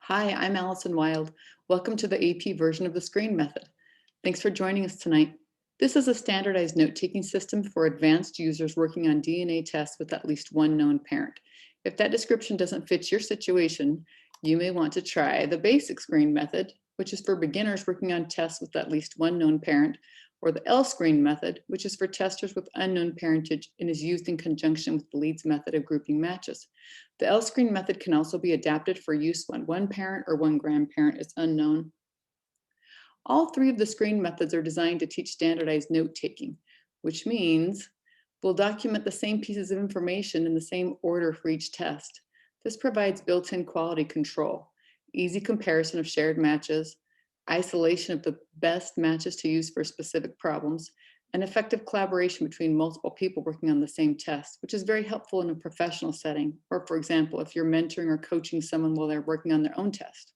Hi, I'm Alison Wilde. Welcome to the AP version of the screen method. Thanks for joining us tonight. This is a standardized note-taking system for advanced users working on DNA tests with at least one known parent. If that description doesn't fit your situation, you may want to try the basic screen method, which is for beginners working on tests with at least one known parent, or the L-screen method, which is for testers with unknown parentage and is used in conjunction with the Leeds method of grouping matches. The L-screen method can also be adapted for use when one parent or one grandparent is unknown. All three of the screen methods are designed to teach standardized note-taking, which means we'll document the same pieces of information in the same order for each test. This provides built-in quality control, easy comparison of shared matches, isolation of the best matches to use for specific problems, and effective collaboration between multiple people working on the same test, which is very helpful in a professional setting, or for example, if you're mentoring or coaching someone while they're working on their own test.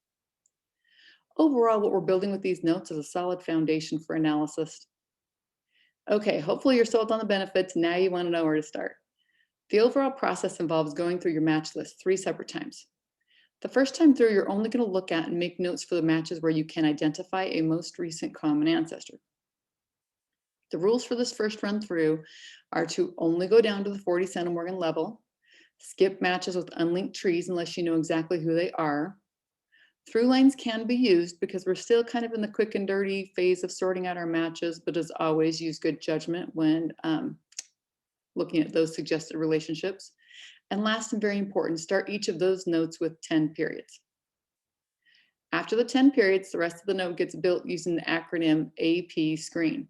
Overall, what we're building with these notes is a solid foundation for analysis. Okay, hopefully you're sold on the benefits. Now you want to know where to start. The overall process involves going through your match list 3 separate times. The first time through, you're only going to look at and make notes for the matches where you can identify a most recent common ancestor. The rules for this first run through are to only go down to the 40 centimorgan level, skip matches with unlinked trees unless you know exactly who they are. Through lines can be used because we're still kind of in the quick and dirty phase of sorting out our matches, but as always, use good judgment when looking at those suggested relationships. And last and very important, start each of those notes with 10 periods. After the 10 periods, the rest of the note gets built using the acronym AP screen.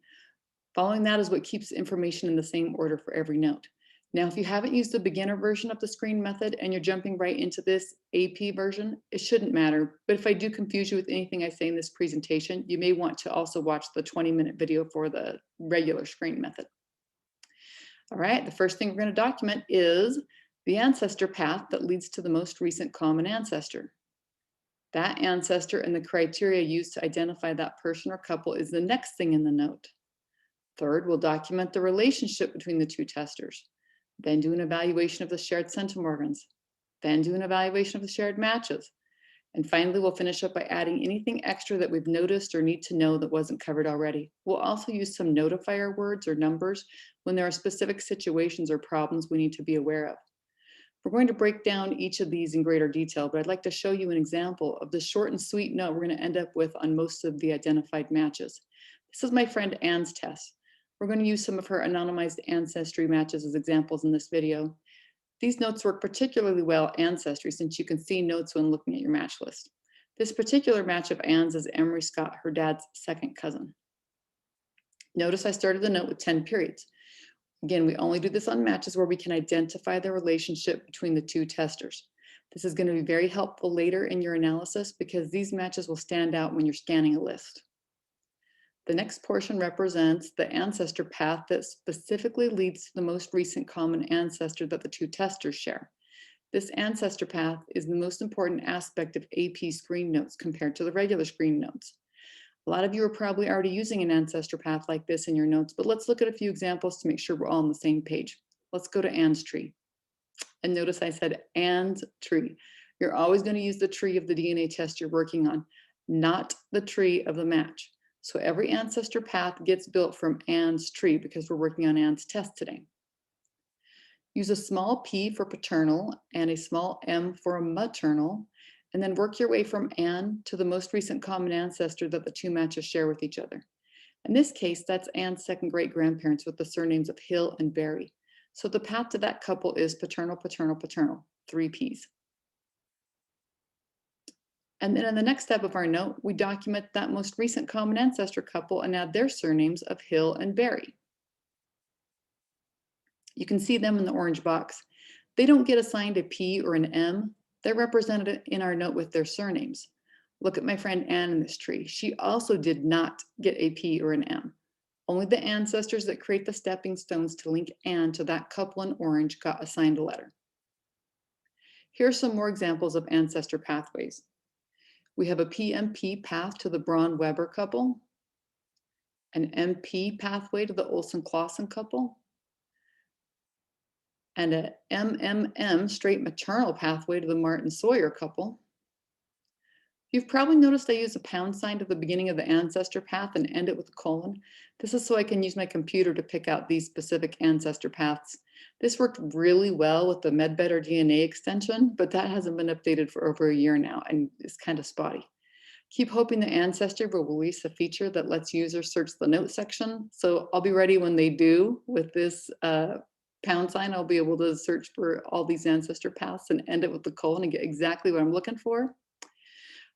Following that is what keeps information in the same order for every note. Now, if you haven't used the beginner version of the screen method and you're jumping right into this AP version, it shouldn't matter. But if I do confuse you with anything I say in this presentation, you may want to also watch the 20-minute video for the regular screen method. All right, the first thing we're going to document is the ancestor path that leads to the most recent common ancestor. That ancestor and the criteria used to identify that person or couple is the next thing in the note. Third, we'll document the relationship between the two testers, then do an evaluation of the shared centimorgans, then do an evaluation of the shared matches. And finally, we'll finish up by adding anything extra that we've noticed or need to know that wasn't covered already. We'll also use some notifier words or numbers when there are specific situations or problems we need to be aware of. We're going to break down each of these in greater detail, but I'd like to show you an example of the short and sweet note we're going to end up with on most of the identified matches. This is my friend Anne's test. We're going to use some of her anonymized ancestry matches as examples in this video. These notes work particularly well ancestry since you can see notes when looking at your match list. This particular match of Anne's is Emery Scott, her dad's second cousin. Notice I started the note with 10 periods. Again, we only do this on matches where we can identify the relationship between the two testers. This is going to be very helpful later in your analysis because these matches will stand out when you're scanning a list. The next portion represents the ancestor path that specifically leads to the most recent common ancestor that the two testers share. This ancestor path is the most important aspect of AP screen notes compared to the regular screen notes. A lot of you are probably already using an ancestor path like this in your notes, but let's look at a few examples to make sure we're all on the same page. Let's go to Anne's tree. And notice I said Anne's tree. You're always going to use the tree of the DNA test you're working on, not the tree of the match. So every ancestor path gets built from Anne's tree because we're working on Anne's test today. Use a small p for paternal and a small m for maternal, and then work your way from Anne to the most recent common ancestor that the two matches share with each other. In this case, that's Anne's second great grandparents with the surnames of Hill and Berry. So the path to that couple is paternal, paternal, paternal, 3 P's. And then in the next step of our note, we document that most recent common ancestor couple and add their surnames of Hill and Berry. You can see them in the orange box. They don't get assigned a P or an M. They're represented in our note with their surnames. Look at my friend Anne in this tree. She also did not get a P or an M. Only the ancestors that create the stepping stones to link Anne to that couple in orange got assigned a letter. Here are some more examples of ancestor pathways. We have a PMP path to the Braun-Weber couple, an MP pathway to the Olsen-Clausen couple, and a MMM straight maternal pathway to the Martin-Sawyer couple, You've probably noticed I use a pound sign at the beginning of the ancestor path and end it with a colon. This is so I can use my computer to pick out these specific ancestor paths. This worked really well with the MedBetter DNA extension, but that hasn't been updated for over a year now and is kind of spotty. Keep hoping the Ancestor will release a feature that lets users search the note section. So I'll be ready when they do with this pound sign. I'll be able to search for all these ancestor paths and end it with the colon and get exactly what I'm looking for.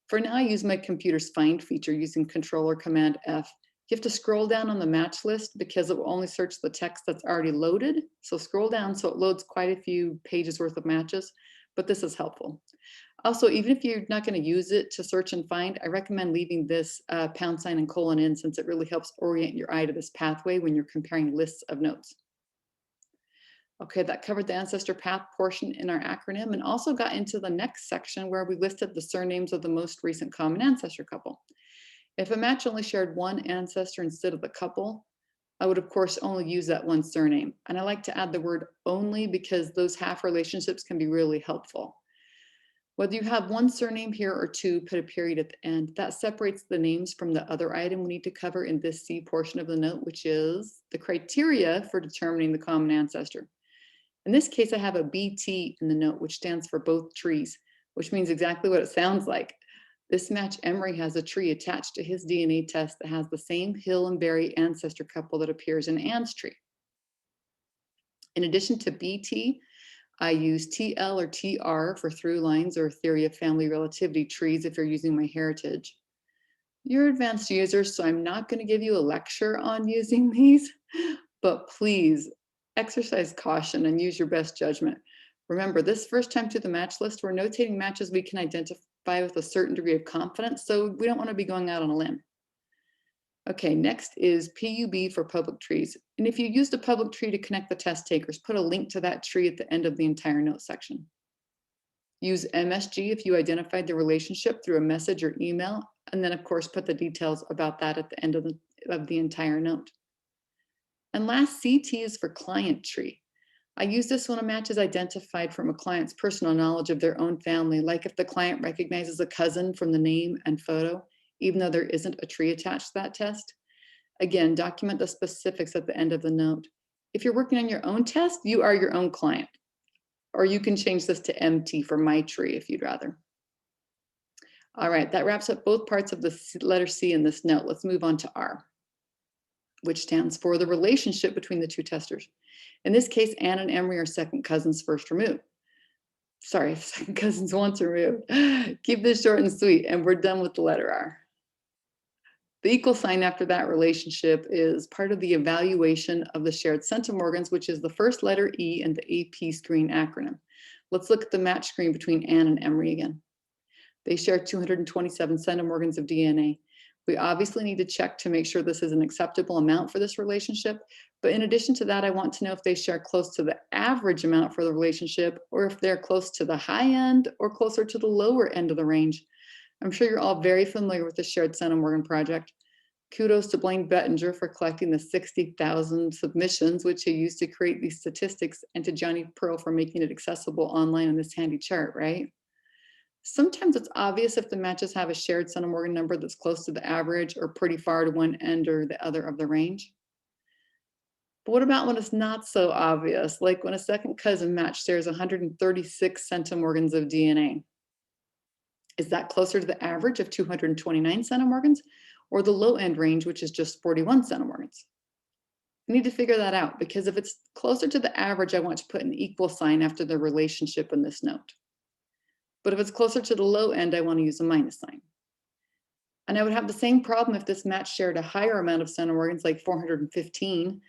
For now, I use my computer's find feature using Control or Command F. You have to scroll down on the match list because it will only search the text that's already loaded. So scroll down so it loads quite a few pages worth of matches, but this is helpful. Also, even if you're not going to use it to search and find, I recommend leaving this pound sign and colon in since it really helps orient your eye to this pathway when you're comparing lists of notes. Okay, that covered the ancestor path portion in our acronym and also got into the next section where we listed the surnames of the most recent common ancestor couple. If a match only shared one ancestor instead of the couple, I would of course only use that one surname. And I like to add the word only because those half relationships can be really helpful. Whether you have one surname here or two, put a period at the end. That separates the names from the other item we need to cover in this C portion of the note, which is the criteria for determining the common ancestor. In this case, I have a BT in the note, which stands for both trees, which means exactly what it sounds like. This match, Emery, has a tree attached to his DNA test that has the same Hill and Berry ancestor couple that appears in Anne's tree. In addition to BT, I use TL or TR for through lines or theory of family relativity trees if you're using MyHeritage. You're advanced users, so I'm not going to give you a lecture on using these, but please exercise caution and use your best judgment. Remember, this first time through the match list, we're notating matches we can identify with a certain degree of confidence, so we don't want to be going out on a limb. Okay, next is PUB for public trees. And if you used a public tree to connect the test takers, put a link to that tree at the end of the entire note section. Use MSG if you identified the relationship through a message or email, and then of course put the details about that at the end of the entire note. And last, CT is for client tree. I use this when a match is identified from a client's personal knowledge of their own family, like if the client recognizes a cousin from the name and photo, even though there isn't a tree attached to that test. Again, document the specifics at the end of the note. If you're working on your own test, you are your own client. Or you can change this to MT for my tree if you'd rather. All right, that wraps up both parts of the letter C in this note. Let's move on to R, which stands for the relationship between the two testers. In this case, Anne and Emery are second cousins first removed. Sorry, second cousins once removed. Keep this short and sweet, and we're done with the letter R. The equal sign after that relationship is part of the evaluation of the shared centimorgans, which is the first letter E in the AP screen acronym. Let's look at the match screen between Anne and Emery again. They share 227 centimorgans of DNA. We obviously need to check to make sure this is an acceptable amount for this relationship. But in addition to that, I want to know if they share close to the average amount for the relationship, or if they're close to the high end or closer to the lower end of the range. I'm sure you're all very familiar with the Shared Centimorgan Project. Kudos to Blaine Bettinger for collecting the 60,000 submissions, which he used to create these statistics, and to Johnny Pearl for making it accessible online in this handy chart, right? Sometimes it's obvious if the matches have a shared centimorgan number that's close to the average or pretty far to one end or the other of the range. But what about when it's not so obvious, like when a second cousin match shares 136 centimorgans of DNA? Is that closer to the average of 229 centimorgans or the low end range, which is just 41 centimorgans? I need to figure that out because if it's closer to the average, I want to put an equal sign after the relationship in this note. But if it's closer to the low end, I want to use a minus sign. And I would have the same problem if this match shared a higher amount of centimorgans, like 415.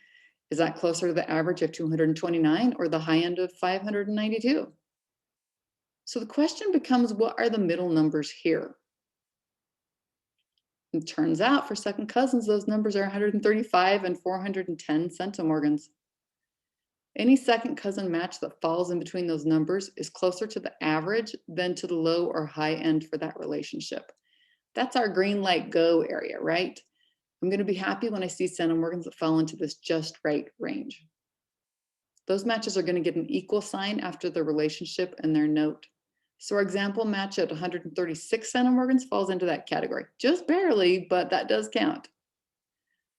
Is that closer to the average of 229 or the high end of 592? So the question becomes, what are the middle numbers here? It turns out for second cousins, those numbers are 135 and 410 centimorgans. Any second cousin match that falls in between those numbers is closer to the average than to the low or high end for that relationship. That's our green light go area, right? I'm going to be happy when I see centimorgans that fall into this just right range. Those matches are going to get an equal sign after the relationship and their note. So our example match at 136 centimorgans falls into that category. Just barely, but that does count.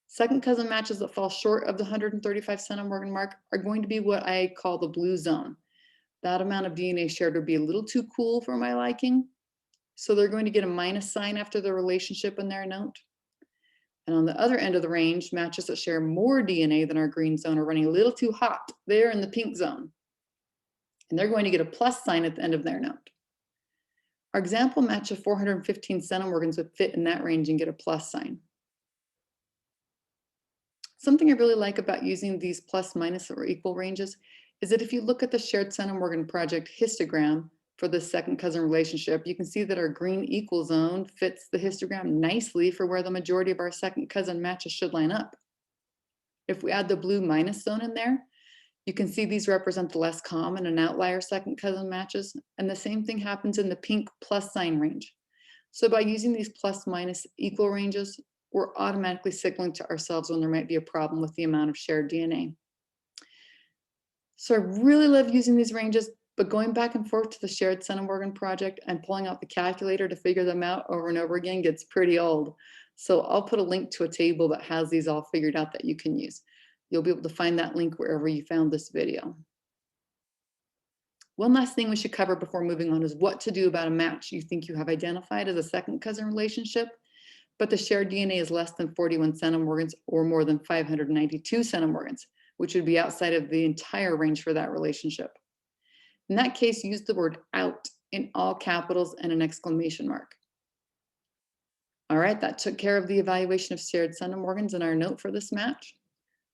Second cousin matches that fall short of the 135 centimorgan mark are going to be what I call the blue zone. That amount of DNA shared would be a little too cool for my liking. So they're going to get a minus sign after the relationship in their note. And on the other end of the range, matches that share more DNA than our green zone are running a little too hot. They're in the pink zone. And they're going to get a plus sign at the end of their note. Our example match of 415 centimorgans would fit in that range and get a plus sign. Something I really like about using these plus, minus, or equal ranges is that if you look at the shared centimorgan project histogram for the second cousin relationship, you can see that our green equal zone fits the histogram nicely for where the majority of our second cousin matches should line up. If we add the blue minus zone in there, you can see these represent the less common and outlier second cousin matches, and the same thing happens in the pink plus sign range. So by using these plus, minus, equal ranges, we're automatically signaling to ourselves when there might be a problem with the amount of shared DNA. So I really love using these ranges, but going back and forth to the shared centimorgan project and pulling out the calculator to figure them out over and over again gets pretty old. So I'll put a link to a table that has these all figured out that you can use. You'll be able to find that link wherever you found this video. One last thing we should cover before moving on is what to do about a match you think you have identified as a second cousin relationship, but the shared DNA is less than 41 centimorgans or more than 592 centimorgans, which would be outside of the entire range for that relationship. In that case, use the word out in all capitals and an exclamation mark. All right, that took care of the evaluation of shared centimorgans in our note for this match.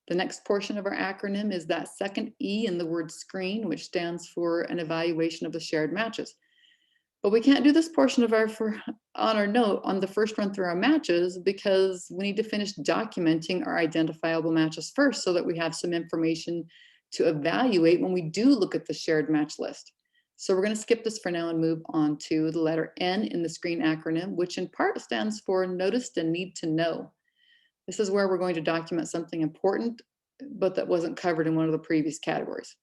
The next portion of our acronym is that second E in the word screen, which stands for an evaluation of the shared matches. But we can't do this portion of on our note on the first run through our matches because we need to finish documenting our identifiable matches first so that we have some information to evaluate when we do look at the shared match list. So we're going to skip this for now and move on to the letter N in the screen acronym, which in part stands for noticed and need to know. This is where we're going to document something important, but that wasn't covered in one of the previous categories.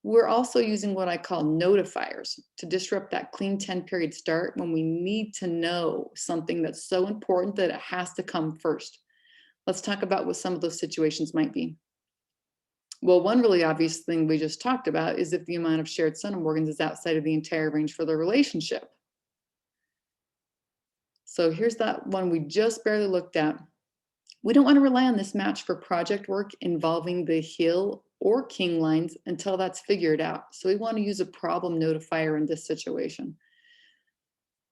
We're also using what I call notifiers to disrupt that clean 10 period start when we need to know something that's so important that it has to come first. Let's talk about what some of those situations might be. Well, one really obvious thing we just talked about is if the amount of shared centimorgans is outside of the entire range for the relationship. So here's that one we just barely looked at. We don't want to rely on this match for project work involving the hill or king lines until that's figured out. So we want to use a problem notifier in this situation,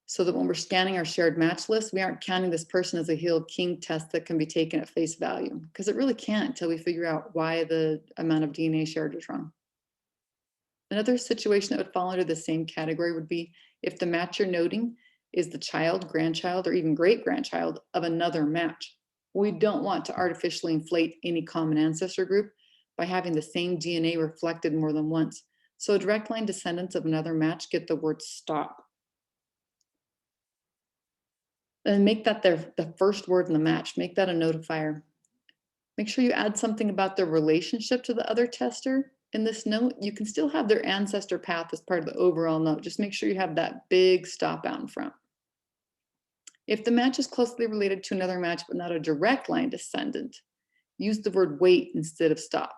so that when we're scanning our shared match list, we aren't counting this person as a hill king test that can be taken at face value, because it really can't until we figure out why the amount of DNA shared is wrong. Another situation that would fall under the same category would be if the match you're noting is the child, grandchild, or even great-grandchild of another match. We don't want to artificially inflate any common ancestor group by having the same DNA reflected more than once. So direct line descendants of another match get the word stop. And make that the first word in the match. Make that a notifier. Make sure you add something about the relationship to the other tester in this note. You can still have their ancestor path as part of the overall note. Just make sure you have that big stop out in front. If the match is closely related to another match but not a direct line descendant, use the word wait instead of stop,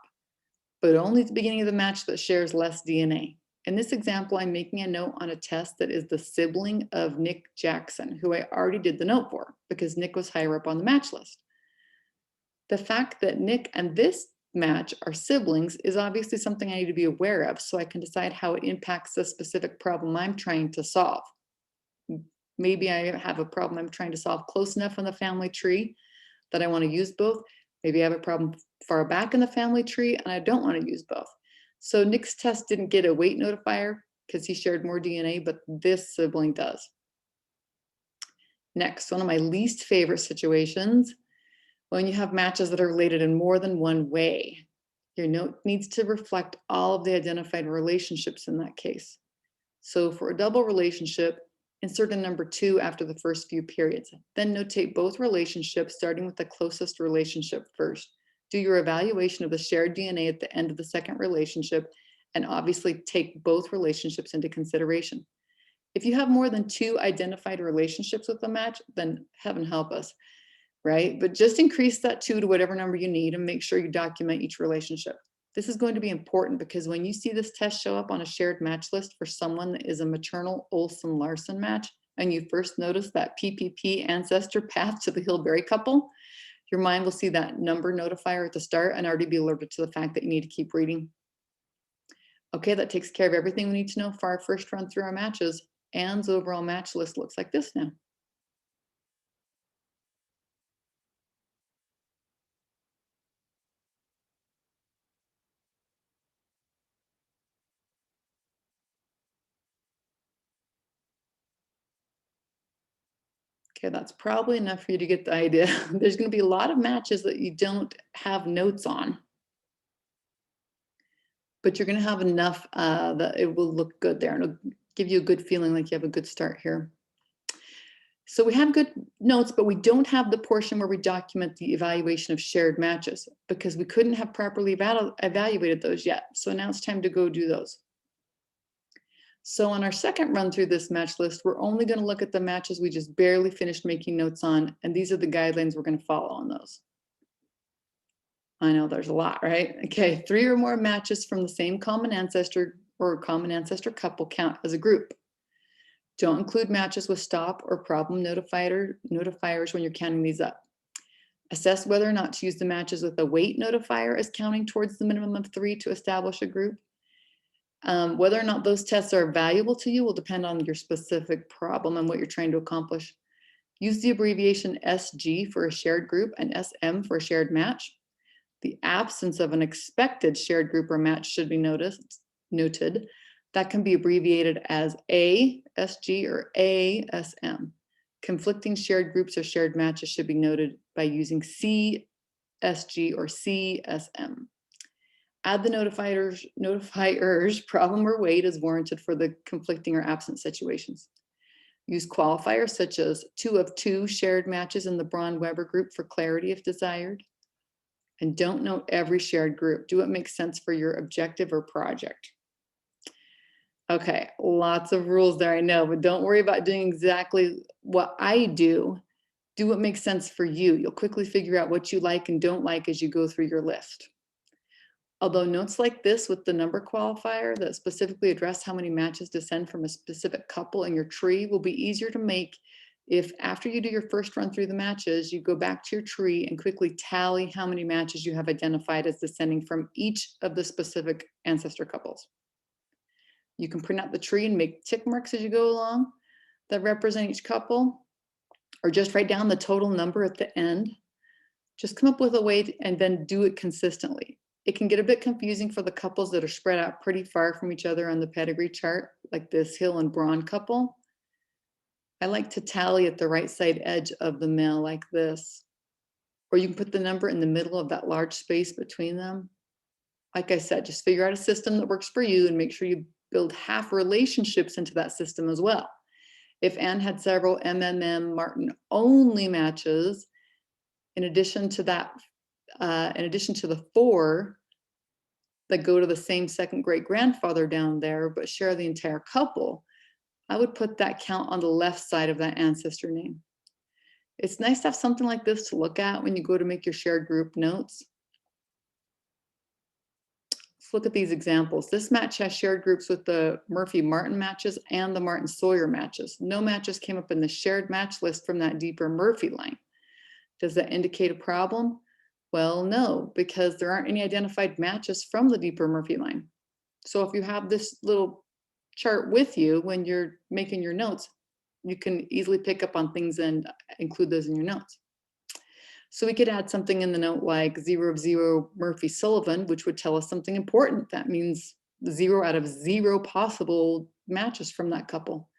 but only at the beginning of the match that shares less DNA. In this example, I'm making a note on a test that is the sibling of Nick Jackson, who I already did the note for because Nick was higher up on the match list. The fact that Nick and this match are siblings is obviously something I need to be aware of so I can decide how it impacts the specific problem I'm trying to solve. Maybe I have a problem I'm trying to solve close enough in the family tree that I want to use both. Maybe I have a problem far back in the family tree and I don't want to use both. So Nick's test didn't get a weight notifier because he shared more DNA, but this sibling does. Next, one of my least favorite situations, when you have matches that are related in more than one way. Your note needs to reflect all of the identified relationships in that case. So for a double relationship, insert a number 2 after the first few periods. Then notate both relationships, starting with the closest relationship first. Do your evaluation of the shared DNA at the end of the second relationship, and obviously take both relationships into consideration. If you have more than 2 identified relationships with a match, then heaven help us, right? But just increase that 2 to whatever number you need and make sure you document each relationship. This is going to be important because when you see this test show up on a shared match list for someone that is a maternal Olson-Larson match, and you first notice that PPP ancestor path to the Hilberry couple, your mind will see that number notifier at the start and already be alerted to the fact that you need to keep reading. Okay, that takes care of everything we need to know for our first run through our matches. Anne's overall match list looks like this now. Okay, that's probably enough for you to get the idea. There's going to be a lot of matches that you don't have notes on, but you're going to have enough that it will look good there and it'll give you a good feeling like you have a good start here. So we have good notes, but we don't have the portion where we document the evaluation of shared matches because we couldn't have properly evaluated those yet. So now it's time to go do those. So on our second run through this match list, we're only going to look at the matches we just barely finished making notes on, and these are the guidelines we're going to follow on those. I know there's a lot, right? Okay, 3 or more matches from the same common ancestor or common ancestor couple count as a group. Don't include matches with stop or problem notifiers when you're counting these up. Assess whether or not to use the matches with a weight notifier as counting towards the minimum of 3 to establish a group. Whether or not those tests are valuable to you will depend on your specific problem and what you're trying to accomplish. Use the abbreviation SG for a shared group and SM for a shared match. The absence of an expected shared group or match should be noted. That can be abbreviated as ASG or ASM. Conflicting shared groups or shared matches should be noted by using CSG or CSM. Add the notifiers, problem or weight as warranted for the conflicting or absent situations. Use qualifiers such as 2 of 2 shared matches in the Braun-Weber group for clarity if desired. And don't note every shared group. Do what makes sense for your objective or project. Okay, lots of rules there, I know, but don't worry about doing exactly what I do. Do what makes sense for you. You'll quickly figure out what you like and don't like as you go through your list. Although notes like this with the number qualifier that specifically address how many matches descend from a specific couple in your tree will be easier to make if after you do your first run through the matches, you go back to your tree and quickly tally how many matches you have identified as descending from each of the specific ancestor couples. You can print out the tree and make tick marks as you go along that represent each couple, or just write down the total number at the end. Just come up with a way and then do it consistently. It can get a bit confusing for the couples that are spread out pretty far from each other on the pedigree chart, like this Hill and Braun couple. I like to tally at the right side edge of the male like this, or you can put the number in the middle of that large space between them. Like I said, just figure out a system that works for you and make sure you build half relationships into that system as well. If Anne had several MMM Martin only matches, in addition to the 4 that go to the same second great grandfather down there, but share the entire couple, I would put that count on the left side of that ancestor name. It's nice to have something like this to look at when you go to make your shared group notes. Let's look at these examples. This match has shared groups with the Murphy-Martin matches and the Martin-Sawyer matches. No matches came up in the shared match list from that deeper Murphy line. Does that indicate a problem? Well, no, because there aren't any identified matches from the deeper Murphy line. So if you have this little chart with you when you're making your notes, you can easily pick up on things and include those in your notes. So we could add something in the note like 0 of 0 Murphy Sullivan, which would tell us something important. That means 0 out of 0 possible matches from that couple.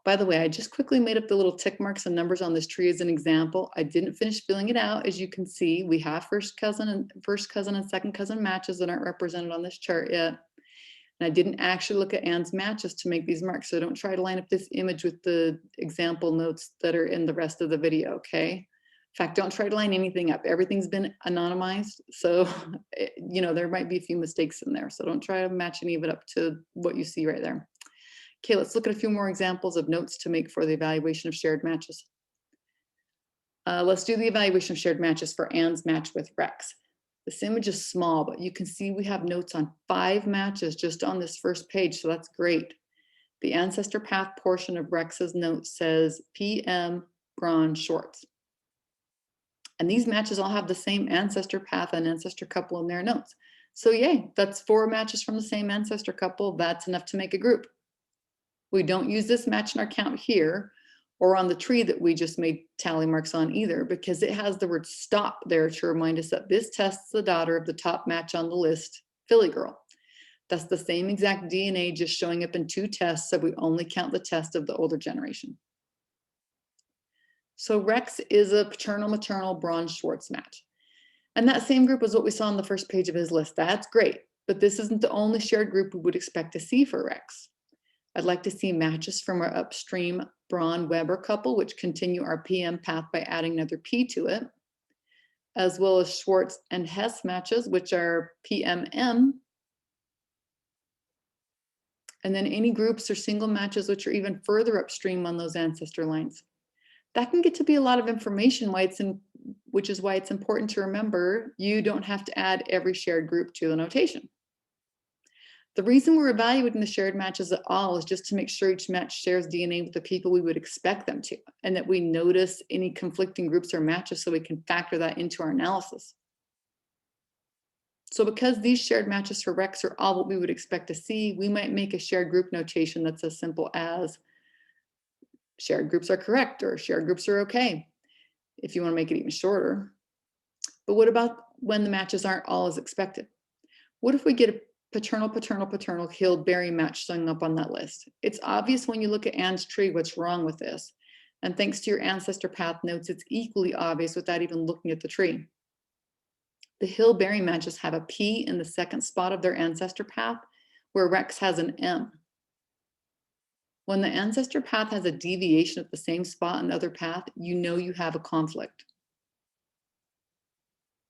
By the way, I just quickly made up the little tick marks and numbers on this tree as an example. I didn't finish filling it out. As you can see, we have first cousin and second cousin matches that aren't represented on this chart yet. And I didn't actually look at Anne's matches to make these marks. So don't try to line up this image with the example notes that are in the rest of the video, okay? fact, don't try to line anything up. Everything's been anonymized. So, there might be a few mistakes in there. So don't try to match any of it up to what you see right there. Okay, let's look at a few more examples of notes to make for the evaluation of shared matches. Let's do the evaluation of shared matches for Anne's match with Rex. This image is small, but you can see we have notes on 5 matches just on this first page, so that's great. The Ancestor Path portion of Rex's note says PM, Braun, Schwartz. And these matches all have the same Ancestor Path and ancestor couple in their notes. So yay, that's 4 matches from the same ancestor couple. That's enough to make a group. We don't use this match in our count here or on the tree that we just made tally marks on either, because it has the word stop there to remind us that this tests the daughter of the top match on the list, Philly Girl. That's the same exact DNA just showing up in 2 tests, so we only count the test of the older generation. So Rex is a paternal-maternal Braun-Schwartz match. And that same group was what we saw on the first page of his list. That's great, but this isn't the only shared group we would expect to see for Rex. I'd like to see matches from our upstream Braun-Weber couple, which continue our PM path by adding another P to it, as well as Schwartz and Hess matches, which are PMM, and then any groups or single matches which are even further upstream on those ancestor lines. That can get to be a lot of information, which is why it's important to remember you don't have to add every shared group to the notation. The reason we're evaluating the shared matches at all is just to make sure each match shares DNA with the people we would expect them to, and that we notice any conflicting groups or matches so we can factor that into our analysis. So because these shared matches for Rex are all what we would expect to see, we might make a shared group notation that's as simple as shared groups are correct or shared groups are okay, if you want to make it even shorter. But what about when the matches aren't all as expected? What if we get a paternal Hill-Berry match showing up on that list? It's obvious when you look at Anne's tree what's wrong with this. And thanks to your Ancestor Path notes, it's equally obvious without even looking at the tree. The Hill-Berry matches have a P in the second spot of their Ancestor Path, where Rex has an M. When the Ancestor Path has a deviation at the same spot in the other path, you know you have a conflict.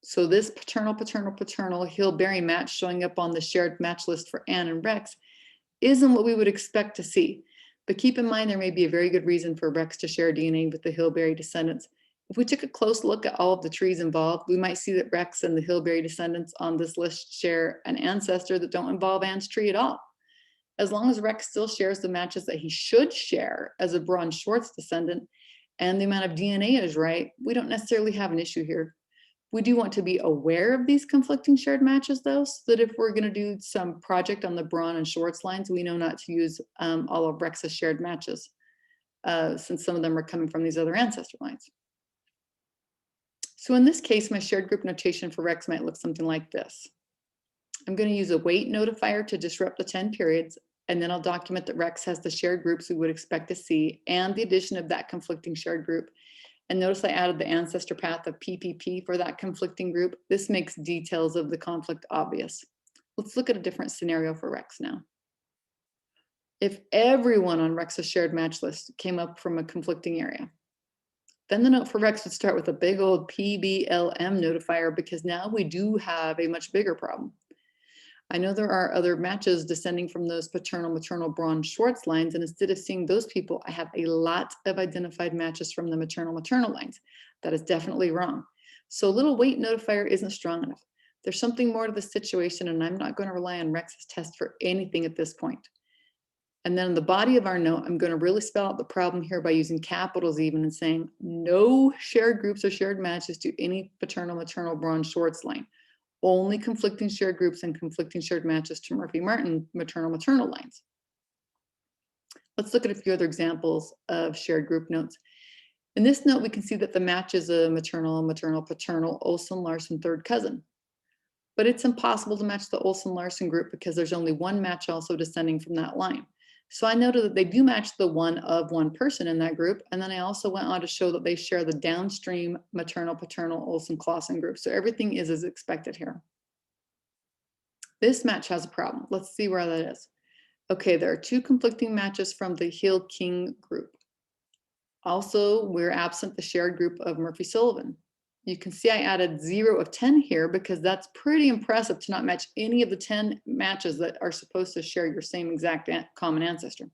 So this paternal Hill-Berry match showing up on the shared match list for Anne and Rex isn't what we would expect to see. But keep in mind, there may be a very good reason for Rex to share DNA with the Hill-Berry descendants. If we took a close look at all of the trees involved, we might see that Rex and the Hill-Berry descendants on this list share an ancestor that don't involve Anne's tree at all. As long as Rex still shares the matches that he should share as a Braun-Schwartz descendant, and the amount of DNA is right, we don't necessarily have an issue here. We do want to be aware of these conflicting shared matches, though, so that if we're going to do some project on the Braun and Schwartz lines, we know not to use all of Rex's shared matches, since some of them are coming from these other ancestor lines. So in this case, my shared group notation for Rex might look something like this. I'm going to use a wait notifier to disrupt the 10 periods, and then I'll document that Rex has the shared groups we would expect to see and the addition of that conflicting shared group. And notice I added the Ancestor Path of PPP for that conflicting group. This makes details of the conflict obvious. Let's look at a different scenario for Rex now. If everyone on Rex's shared match list came up from a conflicting area, then the note for Rex would start with a big old PBLM notifier, because now we do have a much bigger problem. I know there are other matches descending from those paternal-maternal Braun-Schwartz lines, and instead of seeing those people, I have a lot of identified matches from the maternal-maternal lines. That is definitely wrong. So a little wait notifier isn't strong enough. There's something more to the situation, and I'm not going to rely on Rex's test for anything at this point. And then in the body of our note, I'm going to really spell out the problem here by using capitals even and saying no shared groups or shared matches to any paternal-maternal Braun-Schwartz line. Only conflicting shared groups and conflicting shared matches to Murphy-Martin maternal-maternal lines. Let's look at a few other examples of shared group notes. In this note, we can see that the match is a paternal Olsen-Larsen third cousin. But it's impossible to match the Olsen-Larsen group because there's only one match also descending from that line. So I noted that they do match the one of one person in that group, and then I also went on to show that they share the downstream maternal-paternal Olsen-Clausen group. So everything is as expected here. This match has a problem. Let's see where that is. Okay, there are 2 conflicting matches from the Hill-King group. Also, we're absent the shared group of Murphy-Sullivan. You can see I added 0 of 10 here because that's pretty impressive to not match any of the 10 matches that are supposed to share your same exact common ancestor.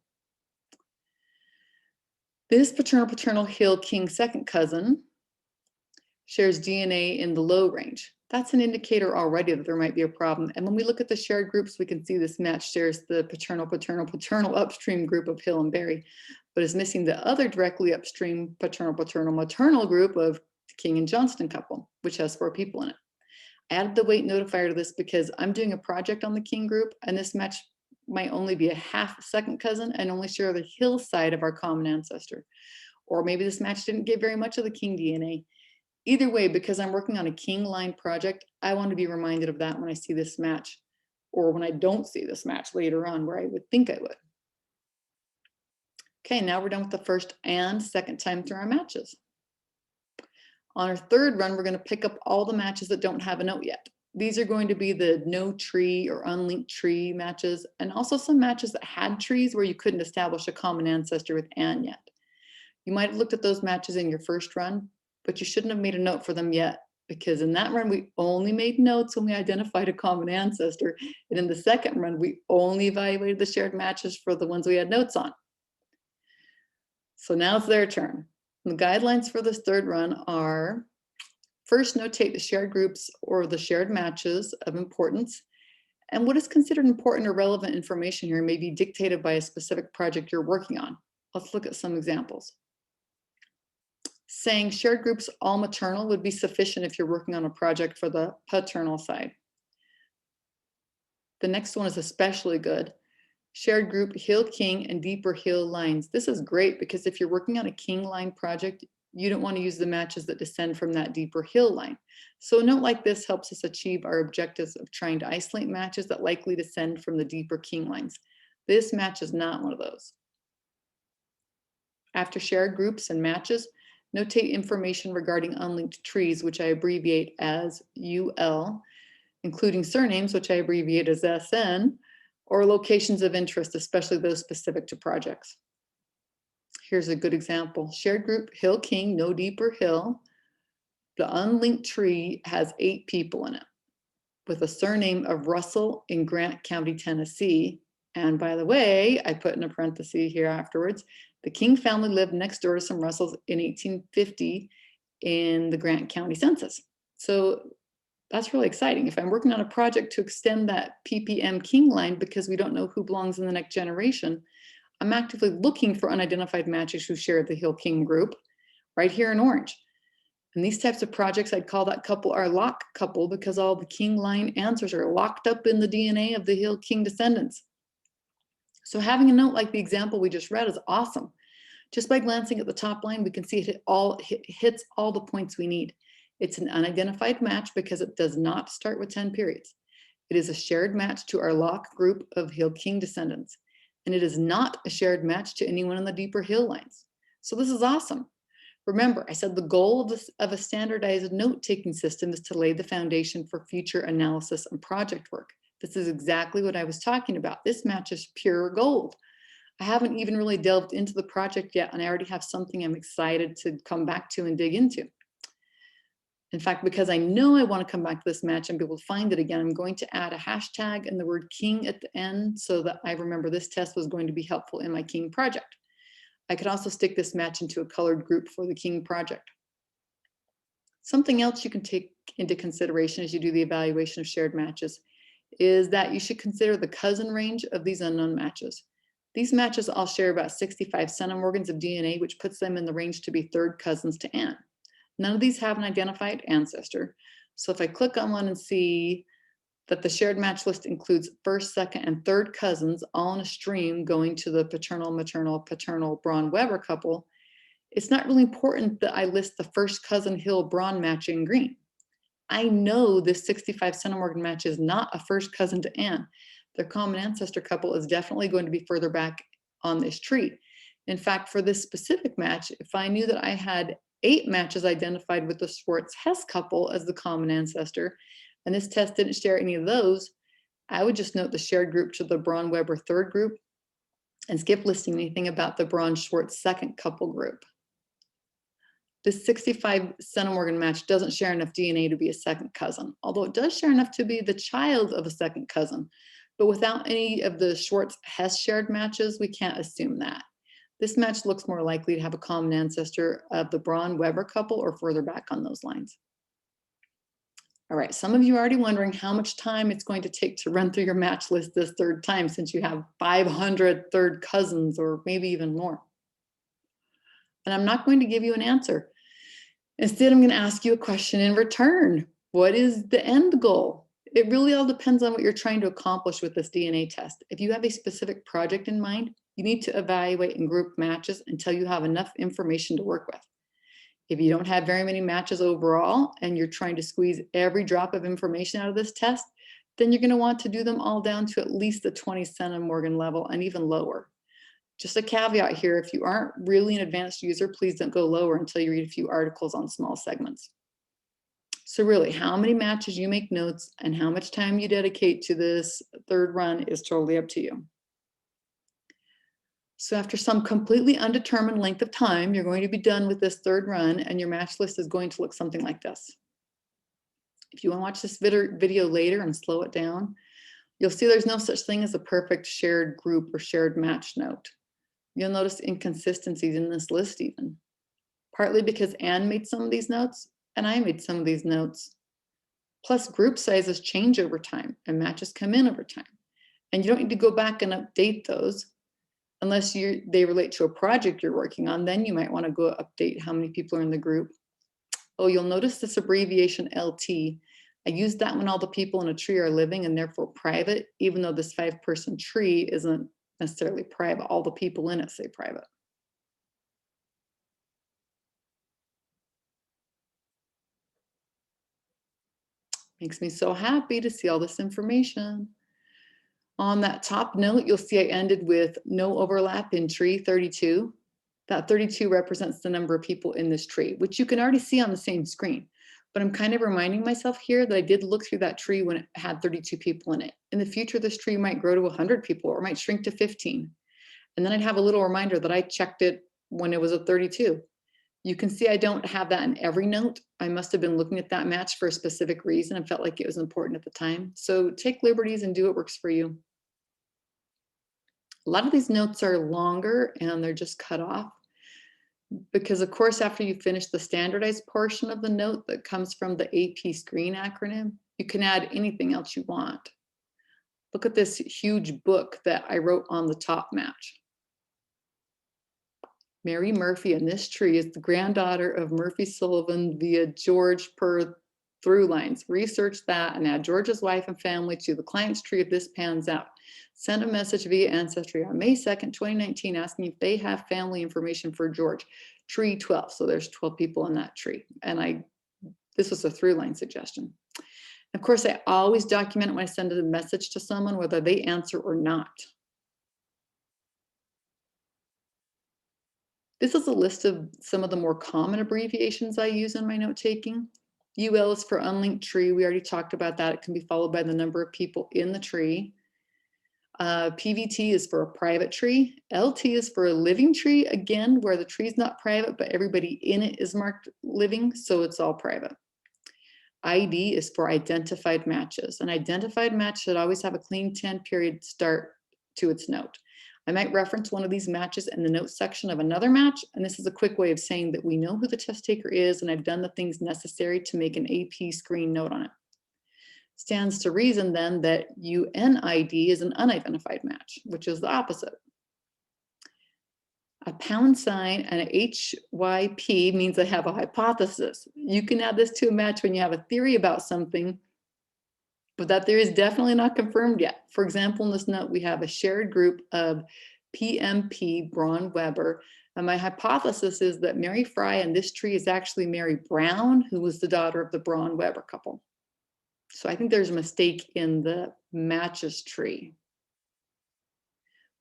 This paternal Hill King second cousin shares DNA in the low range. That's an indicator already that there might be a problem. And when we look at the shared groups, we can see this match shares the paternal upstream group of Hill and Berry, but is missing the other directly upstream maternal group of King and Johnston couple, which has 4 people in it. I added the weight notifier to this because I'm doing a project on the King group, and this match might only be a half second cousin and only share the Hill side of our common ancestor. Or maybe this match didn't get very much of the King DNA. Either way, because I'm working on a King line project, I want to be reminded of that when I see this match, or when I don't see this match later on where I would think I would. Okay, now we're done with the first and second time through our matches. On our third run, we're going to pick up all the matches that don't have a note yet. These are going to be the no tree or unlinked tree matches, and also some matches that had trees where you couldn't establish a common ancestor with Anne yet. You might have looked at those matches in your first run, but you shouldn't have made a note for them yet, because in that run, we only made notes when we identified a common ancestor. And in the second run, we only evaluated the shared matches for the ones we had notes on. So now it's their turn. The guidelines for this third run are: first, notate the shared groups or the shared matches of importance. And what is considered important or relevant information here may be dictated by a specific project you're working on. Let's look at some examples. Saying shared groups all maternal would be sufficient if you're working on a project for the paternal side. The next one is especially good. Shared group Hill King and deeper Hill lines. This is great because if you're working on a King line project, you don't want to use the matches that descend from that deeper Hill line. So a note like this helps us achieve our objectives of trying to isolate matches that likely descend from the deeper King lines. This match is not one of those. After shared groups and matches, notate information regarding unlinked trees, which I abbreviate as UL, including surnames, which I abbreviate as SN, or locations of interest, especially those specific to projects. Here's a good example. Shared group Hill King, no deeper Hill. The unlinked tree has 8 people in it, with a surname of Russell in Grant County, Tennessee. And by the way, I put in a parenthesis here afterwards, the King family lived next door to some Russells in 1850 in the Grant County census. So that's really exciting. If I'm working on a project to extend that PPM King line because we don't know who belongs in the next generation, I'm actively looking for unidentified matches who share the Hill King group right here in orange. And these types of projects, I'd call that couple our lock couple because all the King line answers are locked up in the DNA of the Hill King descendants. So having a note like the example we just read is awesome. Just by glancing at the top line, we can see it hits all the points we need. It's an unidentified match because it does not start with 10 periods. It is a shared match to our lock group of Hill King descendants. And it is not a shared match to anyone in the deeper Hill lines. So this is awesome. Remember, I said the goal of a standardized note-taking system is to lay the foundation for future analysis and project work. This is exactly what I was talking about. This match is pure gold. I haven't even really delved into the project yet, and I already have something I'm excited to come back to and dig into. In fact, because I know I want to come back to this match and be able to find it again, I'm going to add a hashtag and the word King at the end so that I remember this test was going to be helpful in my King project. I could also stick this match into a colored group for the King project. Something else you can take into consideration as you do the evaluation of shared matches is that you should consider the cousin range of these unknown matches. These matches all share about 65 centimorgans of DNA, which puts them in the range to be third cousins to Anne. None of these have an identified ancestor. So if I click on one and see that the shared match list includes first, second, and third cousins all in a stream going to the paternal Braun-Weber couple, it's not really important that I list the first cousin Hill-Braun match in green. I know this 65 centimorgan match is not a first cousin to Anne. Their common ancestor couple is definitely going to be further back on this tree. In fact, for this specific match, if I knew that I had 8 matches identified with the Schwartz-Hess couple as the common ancestor, and this test didn't share any of those, I would just note the shared group to the Braun-Weber third group and skip listing anything about the Braun-Schwartz second couple group. This 65 centimorgan match doesn't share enough DNA to be a second cousin, although it does share enough to be the child of a second cousin. But without any of the Schwartz-Hess shared matches, we can't assume that. This match looks more likely to have a common ancestor of the Braun-Weber couple or further back on those lines. All right, some of you are already wondering how much time it's going to take to run through your match list this third time, since you have 500 third cousins or maybe even more. And I'm not going to give you an answer. Instead, I'm going to ask you a question in return. What is the end goal? It really all depends on what you're trying to accomplish with this DNA test. If you have a specific project in mind, you need to evaluate and group matches until you have enough information to work with. If you don't have very many matches overall and you're trying to squeeze every drop of information out of this test, then you're going to want to do them all down to at least the 20 centimorgan level and even lower. Just a caveat here, if you aren't really an advanced user, please don't go lower until you read a few articles on small segments. So really, how many matches you make notes and how much time you dedicate to this third run is totally up to you. So after some completely undetermined length of time, you're going to be done with this third run and your match list is going to look something like this. If you want to watch this video later and slow it down, you'll see there's no such thing as a perfect shared group or shared match note. You'll notice inconsistencies in this list even, partly because Anne made some of these notes and I made some of these notes. Plus group sizes change over time and matches come in over time. And you don't need to go back and update those unless they relate to a project you're working on. Then you might want to go update how many people are in the group. Oh, you'll notice this abbreviation LT. I use that when all the people in a tree are living and therefore private, even though this 5-person tree isn't necessarily private. All the people in it say private. Makes me so happy to see all this information. On that top note, you'll see I ended with no overlap in tree 32. That 32 represents the number of people in this tree, which you can already see on the same screen. But I'm kind of reminding myself here that I did look through that tree when it had 32 people in it. In the future, this tree might grow to 100 people or might shrink to 15. And then I'd have a little reminder that I checked it when it was at 32. You can see I don't have that in every note. I must have been looking at that match for a specific reason and felt like it was important at the time. So take liberties and do what works for you. A lot of these notes are longer and they're just cut off because, of course, after you finish the standardized portion of the note that comes from the AP screen acronym, you can add anything else you want. Look at this huge book that I wrote on the top match. Mary Murphy in this tree is the granddaughter of Murphy Sullivan via George per through lines. Research that and add George's wife and family to the client's tree if this pans out. Send a message via Ancestry on May 2nd, 2019, asking if they have family information for George. Tree 12, so there's 12 people in that tree. And this was a through line suggestion. Of course, I always document it when I send a message to someone, whether they answer or not. This is a list of some of the more common abbreviations I use in my note taking. UL is for unlinked tree. We already talked about that. It can be followed by the number of people in the tree. PVT is for a private tree. LT is for a living tree, again, where the tree is not private, but everybody in it is marked living, so it's all private. ID is for identified matches. An identified match should always have a clean 10-period start to its note. I might reference one of these matches in the notes section of another match, and this is a quick way of saying that we know who the test taker is and I've done the things necessary to make an AP screen note on it. Stands to reason then that UNID is an unidentified match, which is the opposite. A pound sign and a HYP means I have a hypothesis. You can add this to a match when you have a theory about something, but that theory is definitely not confirmed yet. For example, in this note, we have a shared group of PMP Braun-Weber, and my hypothesis is that Mary Fry in this tree is actually Mary Brown, who was the daughter of the Braun-Weber couple. So I think there's a mistake in the matches tree.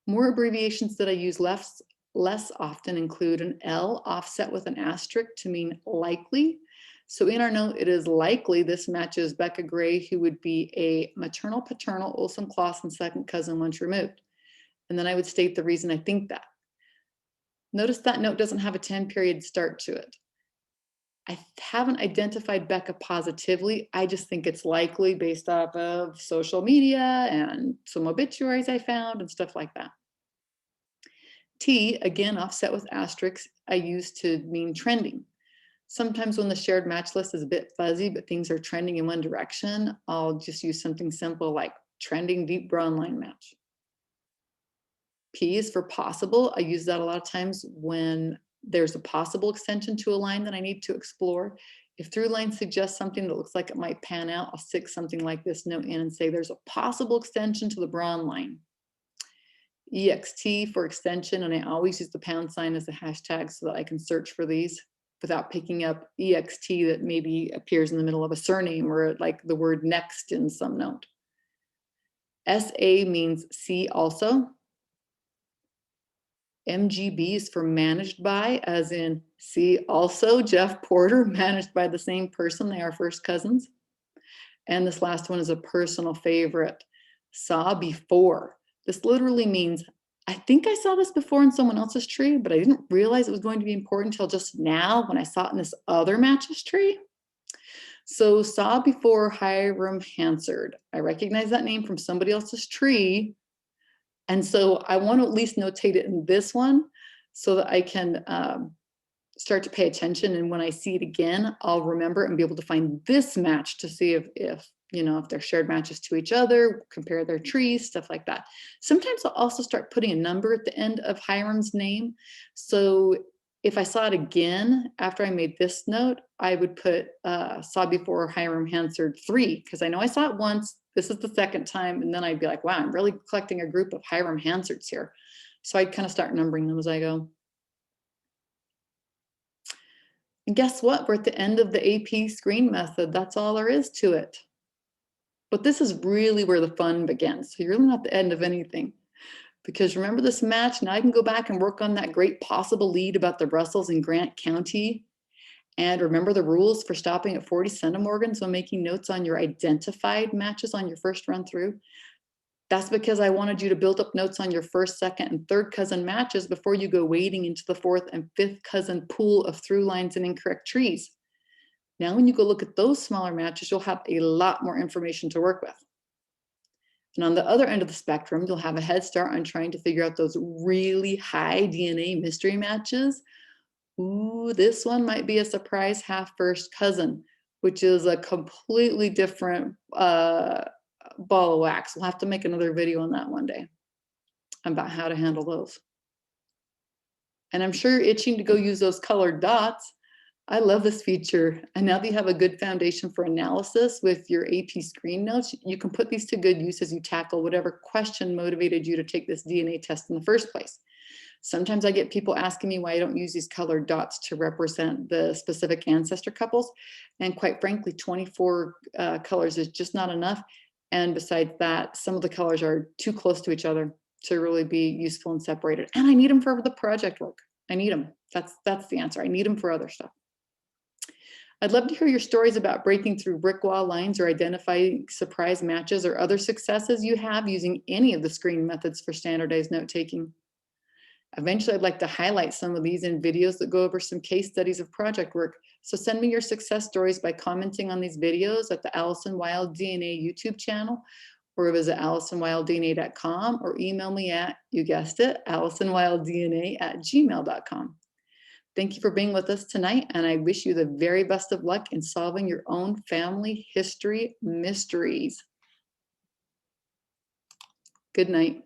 More abbreviations that I use less often include an L offset with an asterisk to mean likely. So in our note, it is likely this matches Becca Gray, who would be a maternal paternal Olson Clausen second cousin once removed. And then I would state the reason I think that. Notice that note doesn't have a 10-period start to it. I haven't identified Becca positively. I just think it's likely based off of social media and some obituaries I found and stuff like that. T, again, offset with asterisks, I use to mean trending. Sometimes when the shared match list is a bit fuzzy, but things are trending in one direction, I'll just use something simple like trending deep brown line match. P is for possible. I use that a lot of times when there's a possible extension to a line that I need to explore. If through line suggests something that looks like it might pan out, I'll stick something like this note in and say there's a possible extension to the brown line. EXT for extension, and I always use the pound sign as a hashtag so that I can search for these without picking up EXT that maybe appears in the middle of a surname or like the word next in some note. SA means see also. MGB is for managed by, as in see also Jeff Porter, managed by the same person. They are first cousins. And this last one is a personal favorite, saw before. This literally means, I think I saw this before in someone else's tree, but I didn't realize it was going to be important until just now when I saw it in this other match's tree. So saw before Hiram Hansard. I recognize that name from somebody else's tree. And so I want to at least notate it in this one so that I can start to pay attention. And when I see it again, I'll remember and be able to find this match to see if they're shared matches to each other, compare their trees, stuff like that. Sometimes I'll also start putting a number at the end of Hiram's name. So if I saw it again after I made this note, I would put saw before Hiram Hansard 3, because I know I saw it once. This is the second time, and then I'd be like, wow, I'm really collecting a group of Hiram Hansards here. So I'd kind of start numbering them as I go. And guess what? We're at the end of the AP screen method. That's all there is to it. But this is really where the fun begins. So you're really not at the end of anything. Because remember this match? Now I can go back and work on that great possible lead about the Russells in Grant County. And remember the rules for stopping at 40 centimorgans when making notes on your identified matches on your first run through. That's because I wanted you to build up notes on your first, second, and third cousin matches before you go wading into the fourth and fifth cousin pool of through lines and incorrect trees. Now, when you go look at those smaller matches, you'll have a lot more information to work with. And on the other end of the spectrum, you'll have a head start on trying to figure out those really high DNA mystery matches. Ooh, this one might be a surprise half first cousin, which is a completely different ball of wax. We'll have to make another video on that one day about how to handle those. And I'm sure you're itching to go use those colored dots. I love this feature. And now that you have a good foundation for analysis with your AP screen notes, you can put these to good use as you tackle whatever question motivated you to take this DNA test in the first place. Sometimes I get people asking me why I don't use these colored dots to represent the specific ancestor couples. And quite frankly, 24 colors is just not enough. And besides that, some of the colors are too close to each other to really be useful and separated. And I need them for the project work. I need them. That's the answer. I need them for other stuff. I'd love to hear your stories about breaking through brick wall lines or identifying surprise matches or other successes you have using any of the screen methods for standardized note taking. Eventually, I'd like to highlight some of these in videos that go over some case studies of project work. So send me your success stories by commenting on these videos at the Alison Wilde DNA YouTube channel, or visit AlisonWildeDNA.com, or email me at, you guessed it, AlisonWildeDNA@gmail.com. Thank you for being with us tonight, and I wish you the very best of luck in solving your own family history mysteries. Good night.